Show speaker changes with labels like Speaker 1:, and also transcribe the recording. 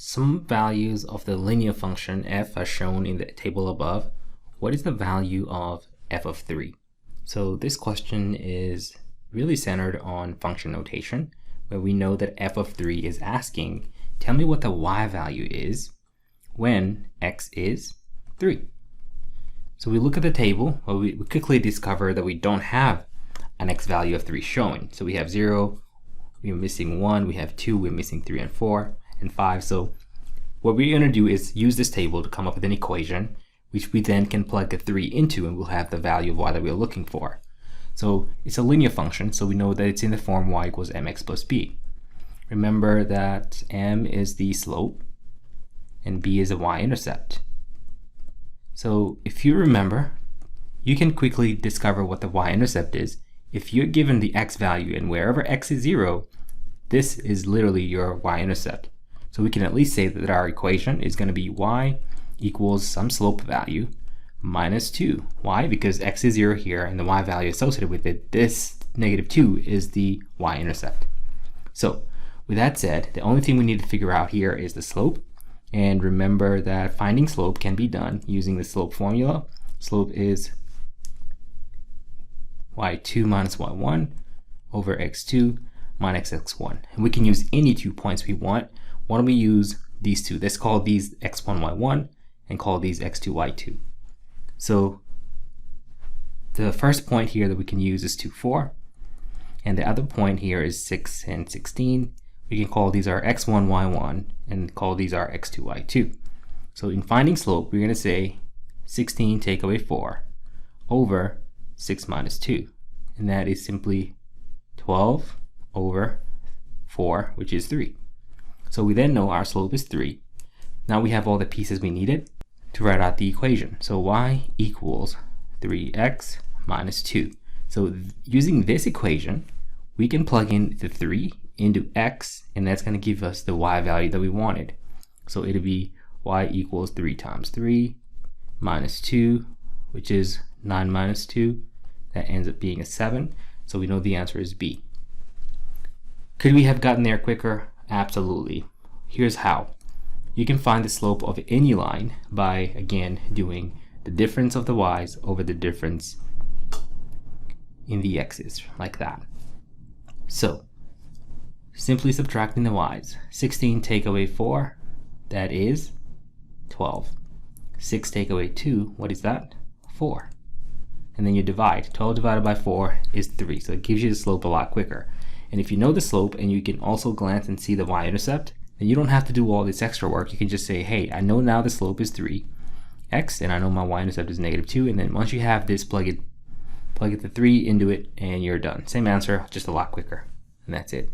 Speaker 1: Some values of the linear function f are shown in the table above. What is the value of f of 3? So this question is really centered on function notation, where we know that f of 3 is asking, tell me what the y value is when x is 3. So we look at the table, well, we quickly discover that we don't have an x value of 3 showing. So we have 0, we're missing 1, we have 2, we're missing 3 and 4 and 5. So what we're going to do is use this table to come up with an equation, which we then can plug a 3 into, and we'll have the value of y that we're looking for. So it's a linear function, so we know that it's in the form y equals mx plus b. Remember that m is the slope and b is the y-intercept. So if you remember, you can quickly discover what the y-intercept is. If you're given the x value and wherever x is 0, this is literally your y-intercept. So we can at least say that our equation is going to be y equals some slope value minus 2. Why? Because x is 0 here and the y value associated with it, this negative 2 is the y-intercept. So with that said, the only thing we need to figure out here is the slope. And remember that finding slope can be done using the slope formula. Slope is y2 minus y1 over x2 minus x1. And we can use any 2 points we want. Why don't we use these two? Let's call these x1, y1 and call these x2, y2. So the first point here that we can use is 2, 4. And the other point here is 6 and 16. We can call these our x1, y1 and call these our x2, y2. So in finding slope, we're going to say 16 take away 4 over 6 minus 2. And that is simply 12 over 4, which is 3. So we then know our slope is 3. Now we have all the pieces we needed to write out the equation. So y equals 3x minus 2. So using this equation, we can plug in the 3 into x, and that's going to give us the y value that we wanted. So it'll be y equals 3 times 3 minus 2, which is 9 minus 2. That ends up being a 7. So we know the answer is B. Could we have gotten there quicker? Absolutely. Here's how. You can find the slope of any line by, again, doing the difference of the y's over the difference in the x's, like that. So, simply subtracting the y's. 16 take away 4, that is 12. 6 take away 2, what is that? 4. And then you divide. 12 divided by 4 is 3, so it gives you the slope a lot quicker. And if you know the slope and you can also glance and see the y-intercept, then you don't have to do all this extra work. You can just say, hey, I know now the slope is 3x, and I know my y-intercept is negative 2, and then once you have this, plug the 3 into it, and you're done. Same answer, just a lot quicker. And that's it.